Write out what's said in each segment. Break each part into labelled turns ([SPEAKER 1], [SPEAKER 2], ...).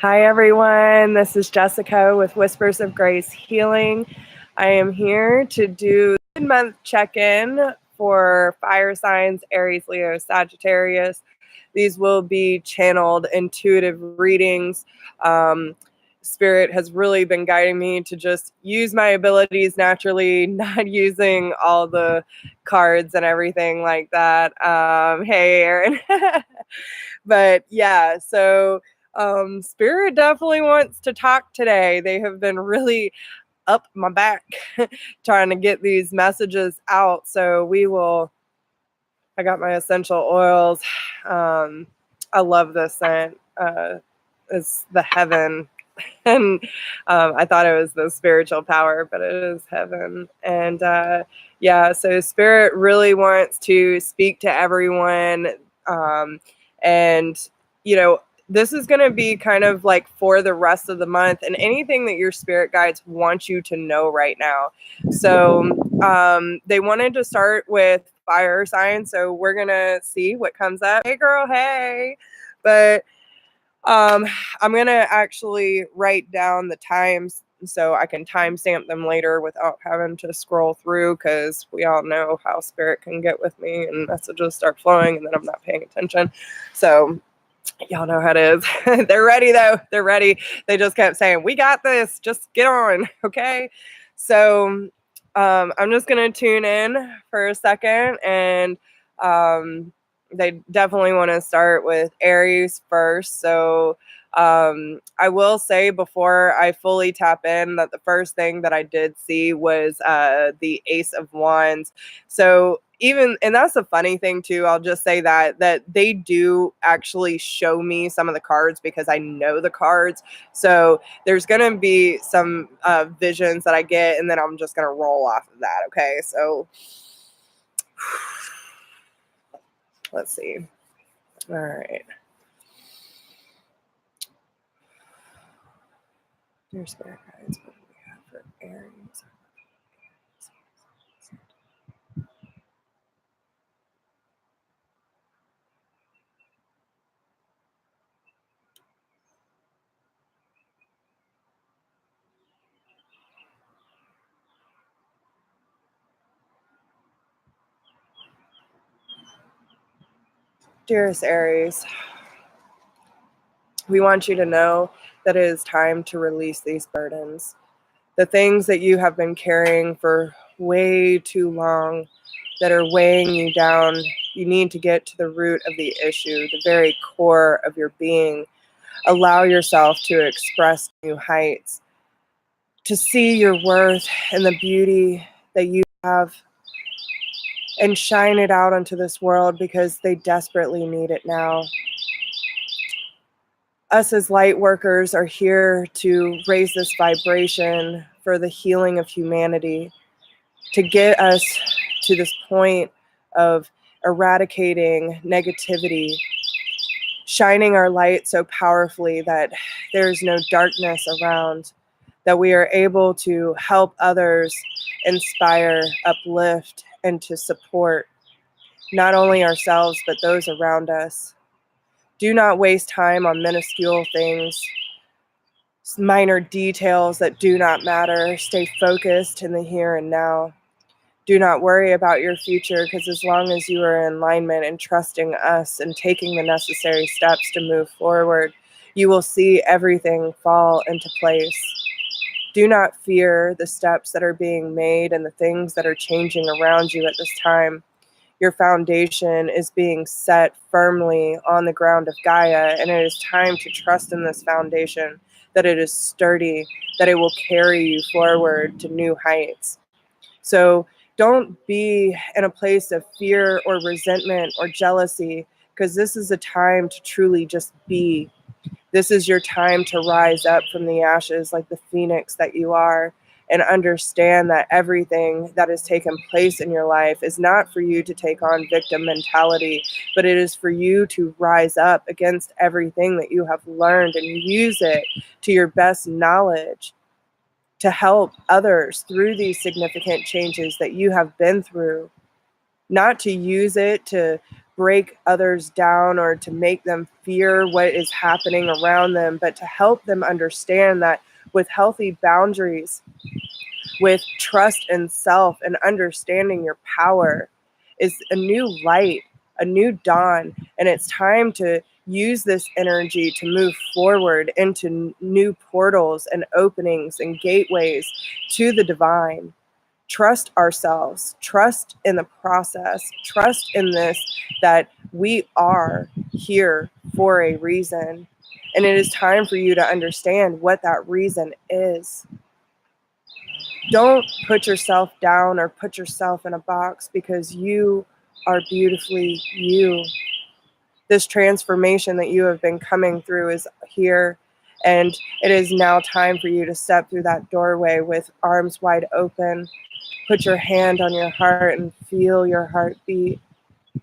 [SPEAKER 1] Hi, everyone. This is Jessica with Whispers of Grace Healing. I am here to do a month check-in for fire signs, Aries, Leo, Sagittarius. These will be channeled intuitive readings. Spirit has really been guiding me to just use my abilities naturally, not using all the cards and everything like that. Hey, Aaron. But yeah, so Spirit definitely wants to talk today. They have been really up my back trying to get these messages out. So I got my essential oils. I love this scent. It's the heaven. And I thought it was the spiritual power, but it is heaven. And yeah, so Spirit really wants to speak to everyone. And, you know, this is going to be kind of like for the rest of the month and anything that your spirit guides want you to know right now. So they wanted to start with fire signs. So we're going to see what comes up. Hey, girl. Hey. But I'm going to actually write down the times so I can timestamp them later without having to scroll through, because we all know how spirit can get with me and messages start flowing and then I'm not paying attention. So y'all know how it is. They're ready, though. They're ready. They just kept saying, we got this. Just get on. Okay. So I'm just going to tune in for a second. And they definitely want to start with Aries first. So I will say before I fully tap in that the first thing that I did see was the Ace of Wands. So and that's a funny thing too, I'll just say that they do actually show me some of the cards because I know the cards. So there's going to be some visions that I get, and then I'm just going to roll off of that. Okay. So let's see. All right. Your spirit guides, what do we have for Aries? Dearest Aries, we want you to know that it is time to release these burdens. The things that you have been carrying for way too long that are weighing you down, you need to get to the root of the issue, the very core of your being. Allow yourself to express new heights, to see your worth and the beauty that you have, and shine it out onto this world because they desperately need it now. Us as light workers are here to raise this vibration for the healing of humanity, to get us to this point of eradicating negativity, shining our light so powerfully that there's no darkness around, that we are able to help others, inspire, uplift, and to support not only ourselves, but those around us. Do not waste time on minuscule things, minor details that do not matter. Stay focused in the here and now. Do not worry about your future, because as long as you are in alignment and trusting us and taking the necessary steps to move forward, you will see everything fall into place. Do not fear the steps that are being made and the things that are changing around you at this time. Your foundation is being set firmly on the ground of Gaia, and it is time to trust in this foundation, that it is sturdy, that it will carry you forward to new heights. So don't be in a place of fear or resentment or jealousy, because this is a time to truly just be. This is your time to rise up from the ashes like the phoenix that you are, and understand that everything that has taken place in your life is not for you to take on victim mentality, but it is for you to rise up against everything that you have learned and use it to your best knowledge to help others through these significant changes that you have been through. Not to use it to break others down or to make them fear what is happening around them, but to help them understand that with healthy boundaries, with trust in self and understanding your power, is a new light, a new dawn, and it's time to use this energy to move forward into new portals and openings and gateways to the divine. Trust ourselves, trust in the process, trust in this, that we are here for a reason. And it is time for you to understand what that reason is. Don't put yourself down or put yourself in a box, because you are beautifully you. This transformation that you have been coming through is here, and it is now time for you to step through that doorway with arms wide open. Put your hand on your heart and feel your heartbeat.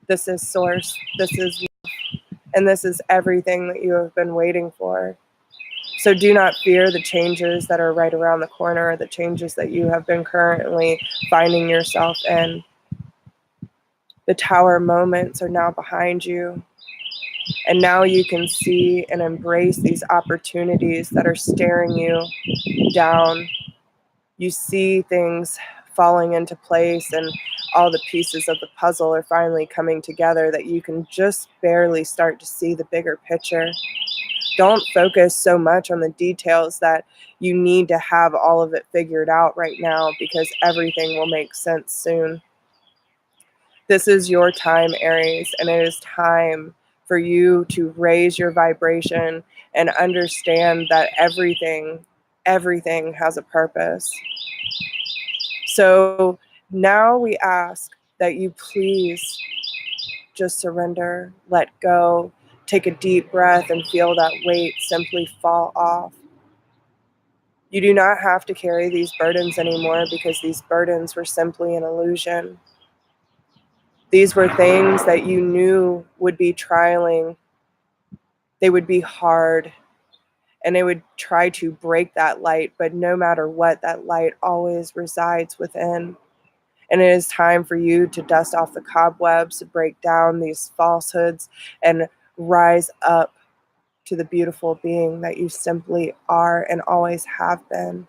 [SPEAKER 1] This is source, this is love, and this is everything that you have been waiting for. So do not fear the changes that are right around the corner, the changes that you have been currently finding yourself in. The tower moments are now behind you. And now you can see and embrace these opportunities that are staring you down. You see things falling into place, and all the pieces of the puzzle are finally coming together, that you can just barely start to see the bigger picture. Don't focus so much on the details that you need to have all of it figured out right now, because everything will make sense soon. This is your time, Aries, and it is time for you to raise your vibration and understand that everything has a purpose. So now we ask that you please just surrender, let go, take a deep breath, and feel that weight simply fall off. You do not have to carry these burdens anymore, because these burdens were simply an illusion. These were things that you knew would be trialing. They would be hard, and they would try to break that light, but no matter what, that light always resides within. And it is time for you to dust off the cobwebs, to break down these falsehoods, and rise up to the beautiful being that you simply are and always have been.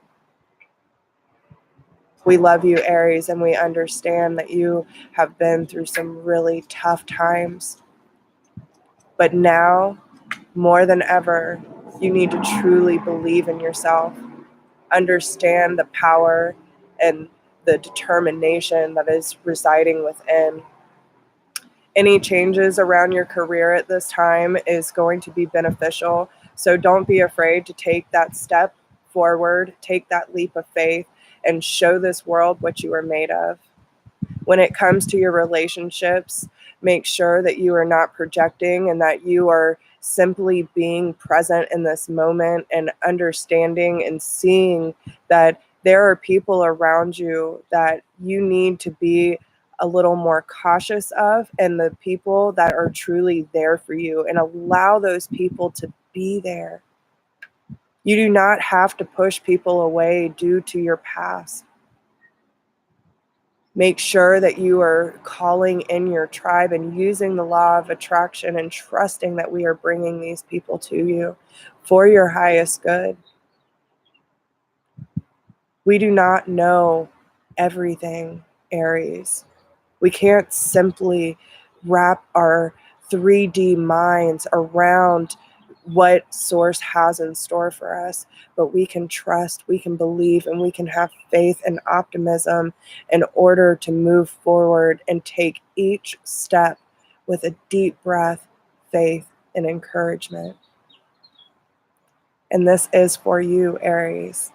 [SPEAKER 1] We love you, Aries, and we understand that you have been through some really tough times. But now, more than ever, you need to truly believe in yourself, understand the power and the determination that is residing within. Any changes around your career at this time is going to be beneficial. So don't be afraid to take that step forward, take that leap of faith, and show this world what you are made of. When it comes to your relationships, make sure that you are not projecting and that you are simply being present in this moment and understanding and seeing that there are people around you that you need to be a little more cautious of, and the people that are truly there for you, and allow those people to be there. You do not have to push people away due to your past. Make sure that you are calling in your tribe and using the law of attraction and trusting that we are bringing these people to you for your highest good. We do not know everything, Aries. We can't simply wrap our 3D minds around what Source has in store for us, but we can trust, we can believe, and we can have faith and optimism in order to move forward and take each step with a deep breath, faith, and encouragement. And this is for you, Aries.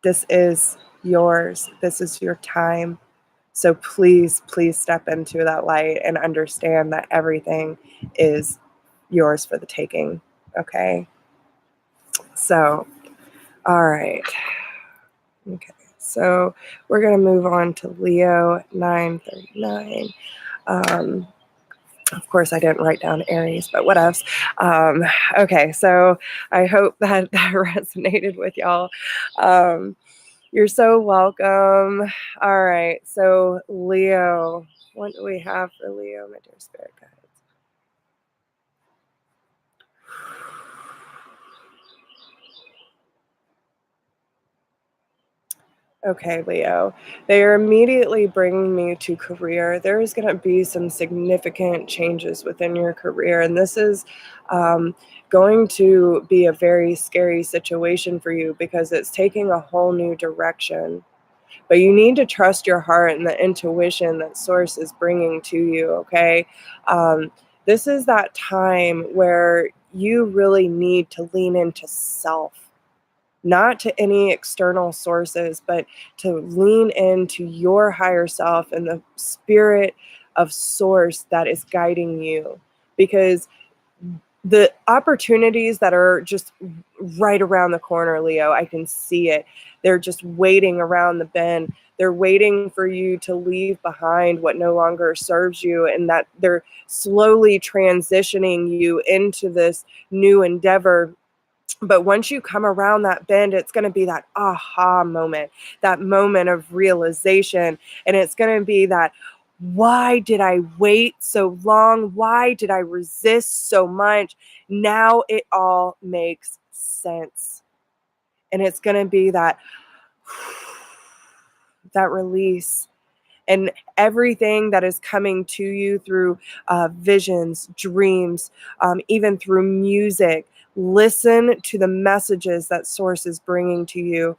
[SPEAKER 1] This is yours. This is your time. So please, please step into that light and understand that everything is yours for the taking. Okay? So, all right. Okay. So we're going to move on to Leo 939. Of course, I didn't write down Aries, but what else? Okay. So I hope that resonated with y'all. You're so welcome. All right. So Leo, What do we have for Leo, my dear spirit guides? Okay, Leo, they are immediately bringing me to career. There is going to be some significant changes within your career, and this is going to be a very scary situation for you because it's taking a whole new direction. But you need to trust your heart and the intuition that Source is bringing to you, okay? This is that time where you really need to lean into self, not to any external sources, but to lean into your higher self and the spirit of Source that is guiding you. Because the opportunities that are just right around the corner, Leo, I can see it. They're just waiting around the bend. They're waiting for you to leave behind what no longer serves you, and that they're slowly transitioning you into this new endeavor. But once you come around that bend, it's going to be that aha moment, that moment of realization. And it's going to be that, why did I wait so long? Why did I resist so much? Now it all makes sense. And it's going to be that, that release. And everything that is coming to you through visions, dreams, even through music, listen to the messages that Source is bringing to you.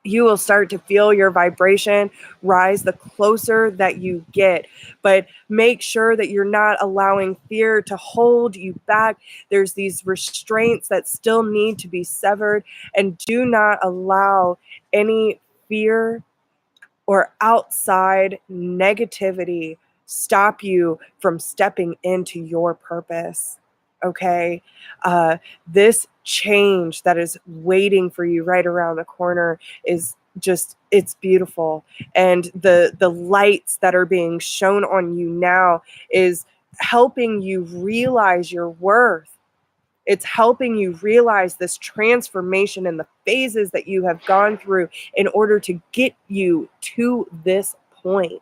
[SPEAKER 1] You will start to feel your vibration rise the closer that you get. But make sure that you're not allowing fear to hold you back. There's these restraints that still need to be severed. And do not allow any fear or outside negativity stop you from stepping into your purpose. Okay. This change that is waiting for you right around the corner is just, it's beautiful. And the lights that are being shown on you now is helping you realize your worth. It's helping you realize this transformation and the phases that you have gone through in order to get you to this point.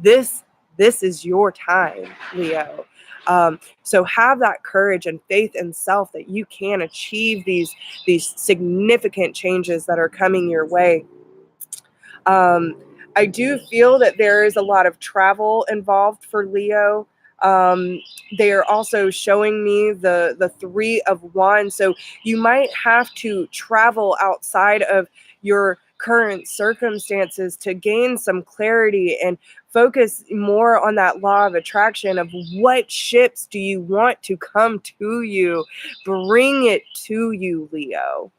[SPEAKER 1] This is your time, Leo. So have that courage and faith in self that you can achieve these significant changes that are coming your way. I do feel that there is a lot of travel involved for Leo. They are also showing me the Three of Wands. So you might have to travel outside of your current circumstances to gain some clarity and focus more on that law of attraction of what ships do you want to come to you. Bring it to you, Leo.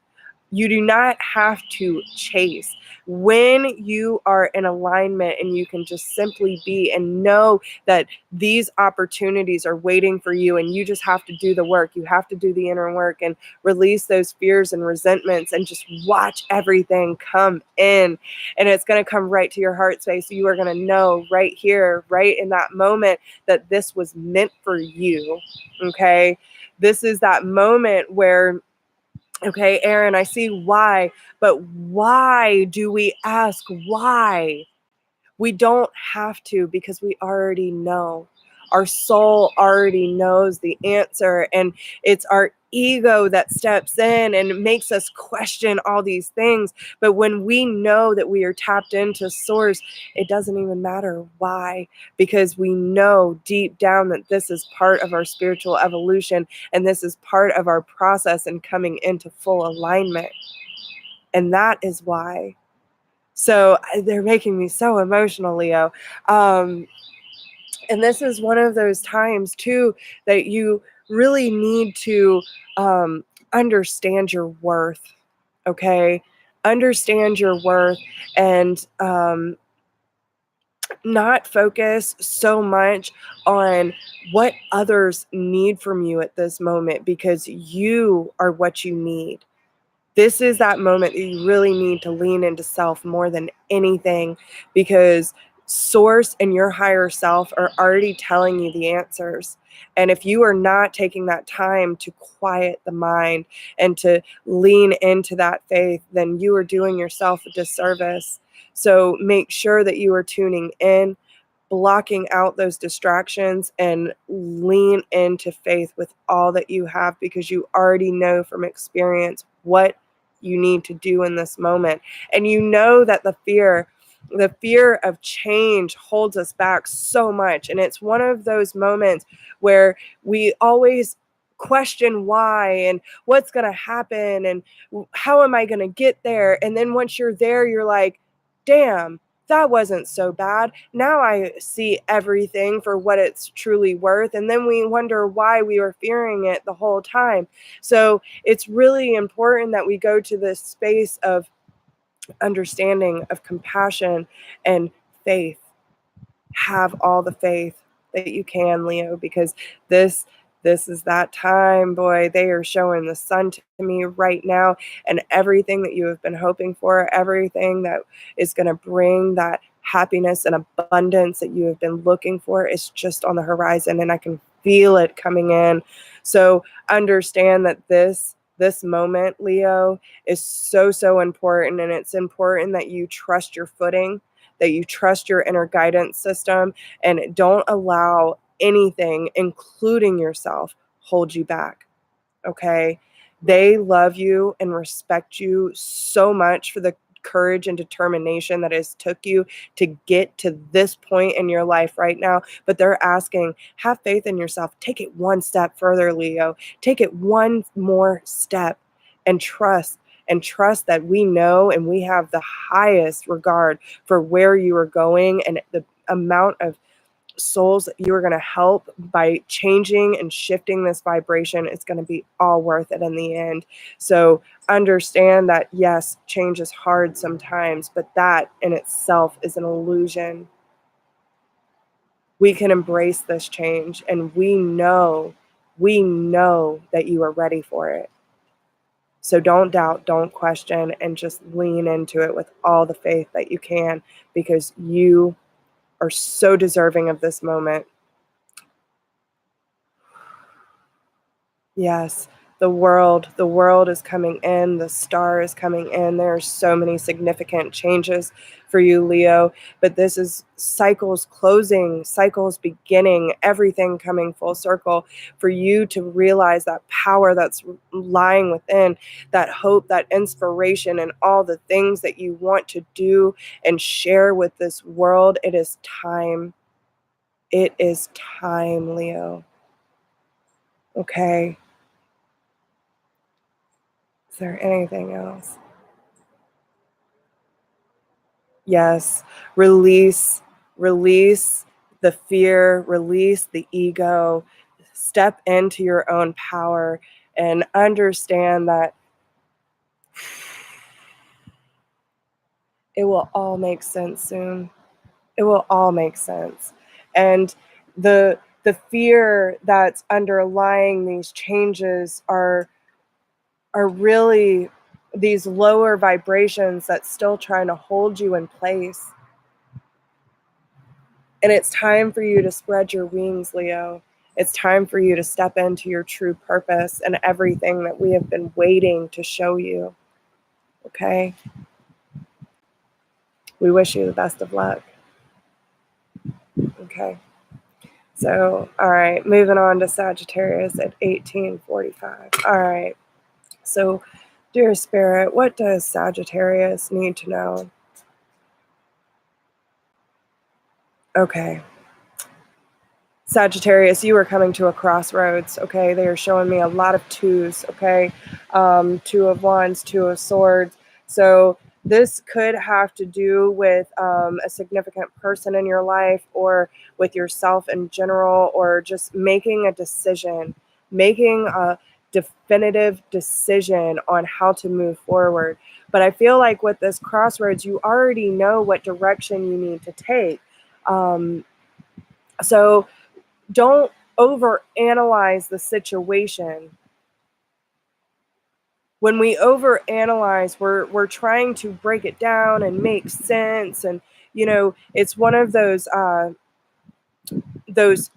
[SPEAKER 1] You do not have to chase. When you are in alignment and you can just simply be and know that these opportunities are waiting for you and you just have to do the work. You have to do the inner work and release those fears and resentments and just watch everything come in. And it's going to come right to your heart space. So you are going to know right here, right in that moment, that this was meant for you. Okay. This is that moment where, okay, Aaron, I see why, but why do we ask why? We don't have to, because we already know. Our soul already knows the answer, and it's our ego that steps in and makes us question all these things. But when we know that we are tapped into Source, it doesn't even matter why, because we know deep down that this is part of our spiritual evolution, and this is part of our process in coming into full alignment. And that is why. So they're making me so emotional, Leo. And this is one of those times, too, that you really need to understand your worth, okay? Understand your worth and not focus so much on what others need from you at this moment, because you are what you need. This is that moment that you really need to lean into self more than anything, because Source and your higher self are already telling you the answers. And if you are not taking that time to quiet the mind and to lean into that faith, then you are doing yourself a disservice. So make sure that you are tuning in, blocking out those distractions, and lean into faith with all that you have, because you already know from experience what you need to do in this moment. And you know that the fear of change holds us back so much. And it's one of those moments where we always question why and what's going to happen and how am I going to get there. And then once you're there, you're like, damn, that wasn't so bad. Now I see everything for what it's truly worth. And then we wonder why we were fearing it the whole time. So it's really important that we go to this space of understanding, of compassion and faith. Have all the faith that you can, Leo, because this is that time, boy. They are showing the sun to me right now, and everything that you have been hoping for, everything that is going to bring that happiness and abundance that you have been looking for is just on the horizon, and I can feel it coming in. So understand that this moment, Leo, is so important, and it's important that you trust your footing, that you trust your inner guidance system, and don't allow anything, including yourself, hold you back. Okay? They love you and respect you so much for the courage and determination that has took you to get to this point in your life right now. But they're asking, have faith in yourself. Take it one step further, Leo. Take it one more step and trust. And trust that we know and we have the highest regard for where you are going, and the amount of souls that you are going to help by changing and shifting this vibration. It's going to be all worth it in the end. So understand that, yes, change is hard sometimes, but that in itself is an illusion. We can embrace this change, and we know that you are ready for it. So don't doubt, don't question, and just lean into it with all the faith that you can, because you are so deserving of this moment. Yes, the world is coming in, the star is coming in. There are so many significant changes for you, Leo, but this is cycles closing, cycles beginning, everything coming full circle for you to realize that power that's lying within, that hope, that inspiration, and all the things that you want to do and share with this world. It is time. It is time, Leo. Okay. Is there anything else? Yes. Release the fear, release the ego, step into your own power, and understand that it will all make sense soon. It will all make sense. And the fear that's underlying these changes are really these lower vibrations that's still trying to hold you in place. And it's time for you to spread your wings, Leo. It's time for you to step into your true purpose and everything that we have been waiting to show you. Okay? We wish you the best of luck. Okay. So, all right, moving on to Sagittarius at 1845. All right. So, dear Spirit, what does Sagittarius need to know? Okay. Sagittarius, you are coming to a crossroads, okay? They are showing me a lot of twos, okay? Two of Wands, Two of Swords. So this could have to do with a significant person in your life, or with yourself in general, or just making a decision, making a definitive decision on how to move forward. But I feel like with this crossroads, you already know what direction you need to take. So don't overanalyze the situation. When we overanalyze, we're trying to break it down and make sense and it's one of those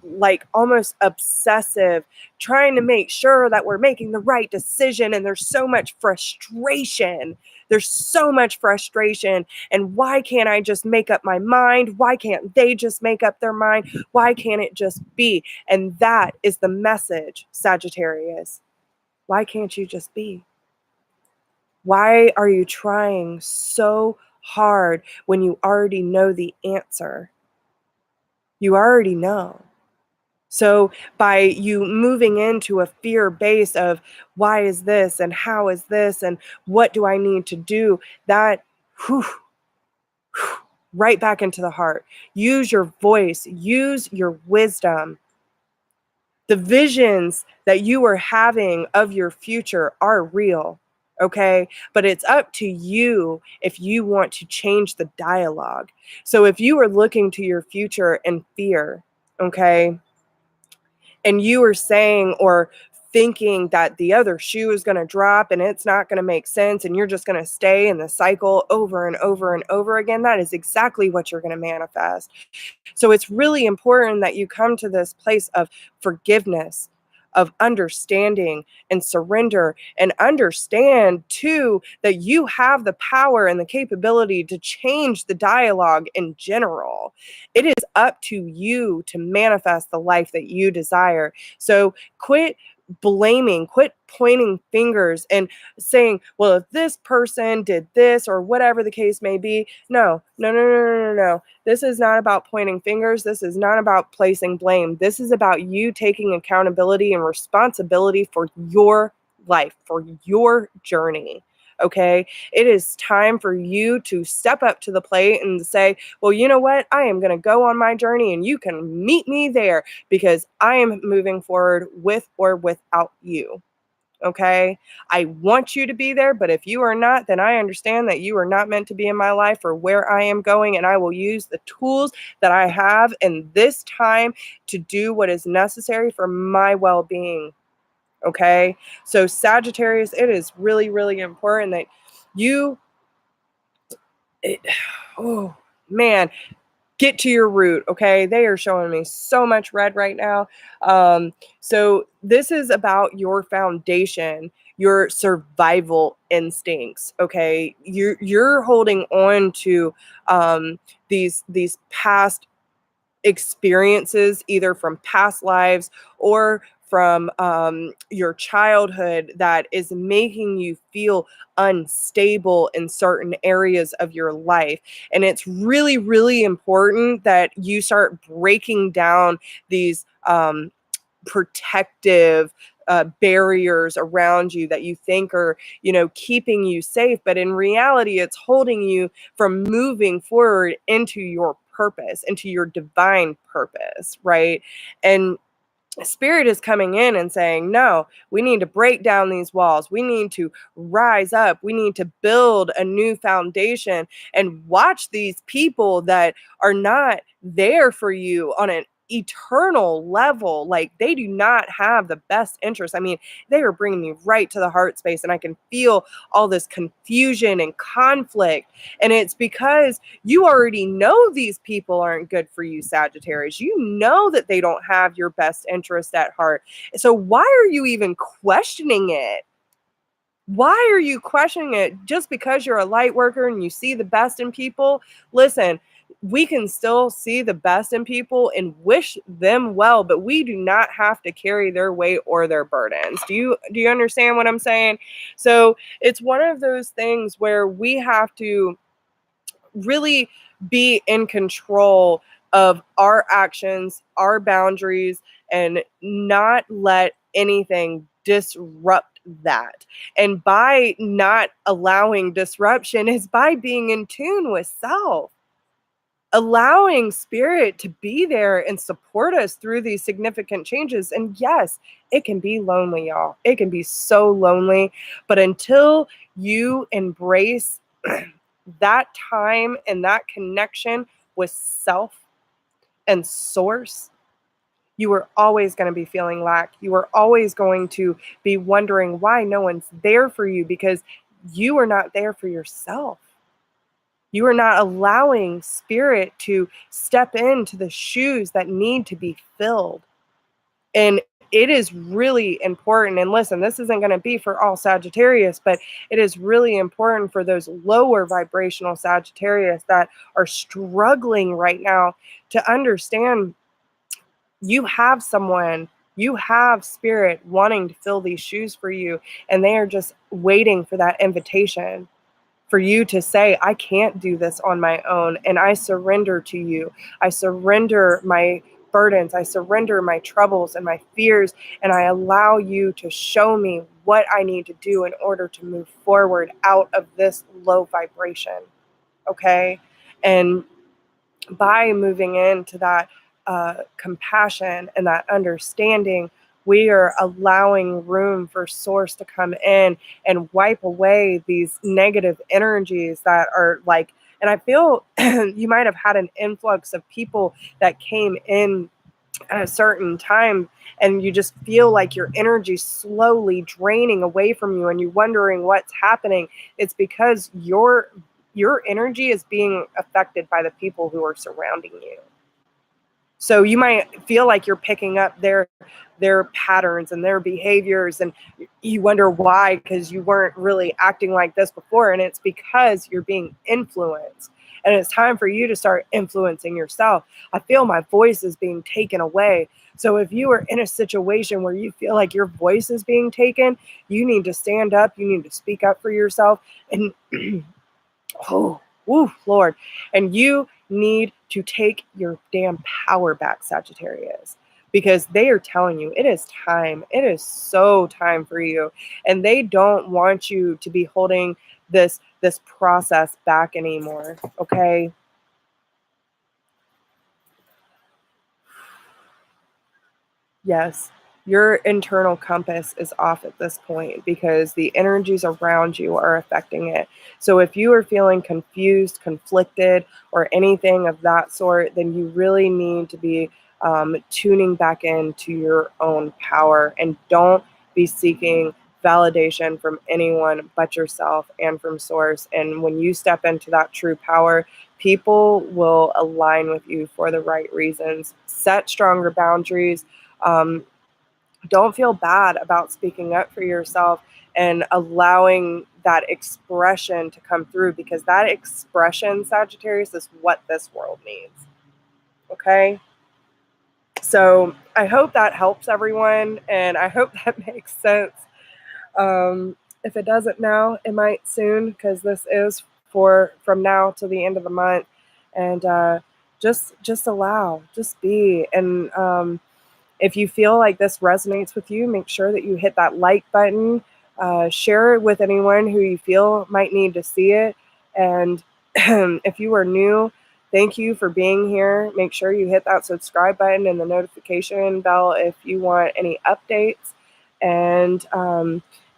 [SPEAKER 1] like almost obsessive, trying to make sure that we're making the right decision. And there's so much frustration. And why can't I just make up my mind? Why can't they just make up their mind? Why can't it just be? And that is the message, Sagittarius. Why can't you just be? Why are you trying so hard when you already know the answer? You already know. So by you moving into a fear base of why is this and how is this and what do I need to do, that right back into the heart. Use your voice, use your wisdom. The visions that you are having of your future are real, okay? But it's up to you if you want to change the dialogue. So if you are looking to your future in fear, okay, and you are saying or thinking that the other shoe is going to drop and it's not going to make sense and you're just going to stay in the cycle over and over and over again, that is exactly what you're going to manifest. So it's really important that you come to this place of forgiveness, of understanding and surrender, and understand too that you have the power and the capability to change the dialogue in general. It is up to you to manifest the life that you desire. So quit blaming, quit pointing fingers and saying, well, if this person did this or whatever the case may be. No. This is not about pointing fingers. This is not about placing blame. This is about you taking accountability and responsibility for your life, for your journey. Okay. It is time for you to step up to the plate and say, well, you know what? I am going to go on my journey and you can meet me there because I am moving forward with or without you. Okay. I want you to be there, but if you are not, then I understand that you are not meant to be in my life or where I am going. And I will use the tools that I have in this time to do what is necessary for my well-being. Okay. So Sagittarius, it is really, really important that oh man, get to your root. Okay. They are showing me so much red right now. So this is about your foundation, your survival instincts. Okay. You're holding on to these past experiences, either from past lives or from your childhood, that is making you feel unstable in certain areas of your life. And it's really, really important that you start breaking down these protective barriers around you that you think are, keeping you safe. But in reality, it's holding you from moving forward into your purpose, into your divine purpose, right? And Spirit is coming in and saying, no, we need to break down these walls. We need to rise up. We need to build a new foundation and watch these people that are not there for you on an eternal level. Like, they do not have the best interest. I mean, they are bringing me right to the heart space, and I can feel all this confusion and conflict. And it's because you already know these people aren't good for you, Sagittarius. You know that they don't have your best interest at heart. So why are you even questioning it? Why are you questioning it? Just because you're a light worker and you see the best in people? Listen, we can still see the best in people and wish them well, but we do not have to carry their weight or their burdens. Do you understand what I'm saying? So it's one of those things where we have to really be in control of our actions, our boundaries, and not let anything disrupt that. And by not allowing disruption is by being in tune with self, allowing Spirit to be there and support us through these significant changes. And yes, it can be lonely, y'all. It can be so lonely. But until you embrace that time and that connection with self and source, you are always going to be feeling lack. You are always going to be wondering why no one's there for you, because you are not there for yourself. You are not allowing spirit to step into the shoes that need to be filled. And it is really important. And listen, this isn't going to be for all Sagittarius, but it is really important for those lower vibrational Sagittarius that are struggling right now to understand you have someone, you have spirit wanting to fill these shoes for you, and they are just waiting for that invitation for you to say, I can't do this on my own, and I surrender to you. I surrender my burdens, I surrender my troubles and my fears, and I allow you to show me what I need to do in order to move forward out of this low vibration. Okay? And by moving into that compassion and that understanding, we are allowing room for source to come in and wipe away these negative energies that are like, and I feel you might have had an influx of people that came in at a certain time, and you just feel like your energy slowly draining away from you and you're wondering what's happening. It's because your energy is being affected by the people who are surrounding you. So you might feel like you're picking up their patterns and their behaviors, and you wonder why, because you weren't really acting like this before, and it's because you're being influenced. And it's time for you to start influencing yourself. I feel my voice is being taken away. So if you are in a situation where you feel like your voice is being taken, you need to stand up, you need to speak up for yourself, and oh, woo, Lord. And you need to take your damn power back, Sagittarius, because they are telling you it is time. It is so time for you. And they don't want you to be holding this process back anymore. Okay? Yes, your internal compass is off at this point because the energies around you are affecting it. So if you are feeling confused, conflicted, or anything of that sort, then you really need to be tuning back into your own power, and don't be seeking validation from anyone but yourself and from source. And when you step into that true power, people will align with you for the right reasons. Set stronger boundaries. um, don't feel bad about speaking up for yourself and allowing that expression to come through, because that expression, Sagittarius, is what this world needs. Okay? So I hope that helps everyone, and I hope that makes sense. If it doesn't now, it might soon, because this is for from now to the end of the month. And just allow, just be. And if you feel like this resonates with you, make sure that you hit that like button, share it with anyone who you feel might need to see it. And if you are new, thank you for being here. Make sure you hit that subscribe button and the notification bell if you want any updates. And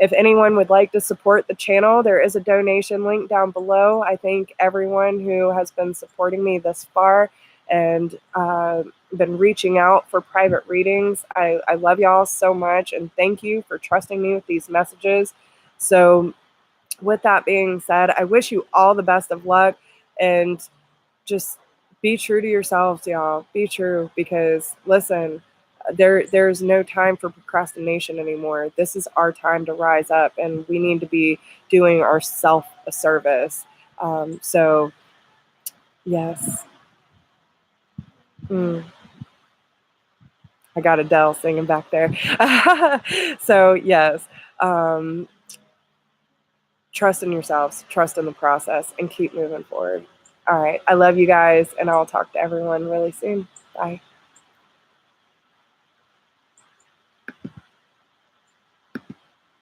[SPEAKER 1] if anyone would like to support the channel, there is a donation link down below. I thank everyone who has been supporting me this far and been reaching out for private readings. I love y'all so much, and thank you for trusting me with these messages. So with that being said, I wish you all the best of luck, and just be true to yourselves, y'all. Be true, because listen, there's no time for procrastination anymore. This is our time to rise up, and we need to be doing ourself a service. So yes. I got Adele singing back there. So yes, um, trust in yourselves, trust in the process, and keep moving forward. All right. I love you guys, and I'll talk to everyone really soon. Bye.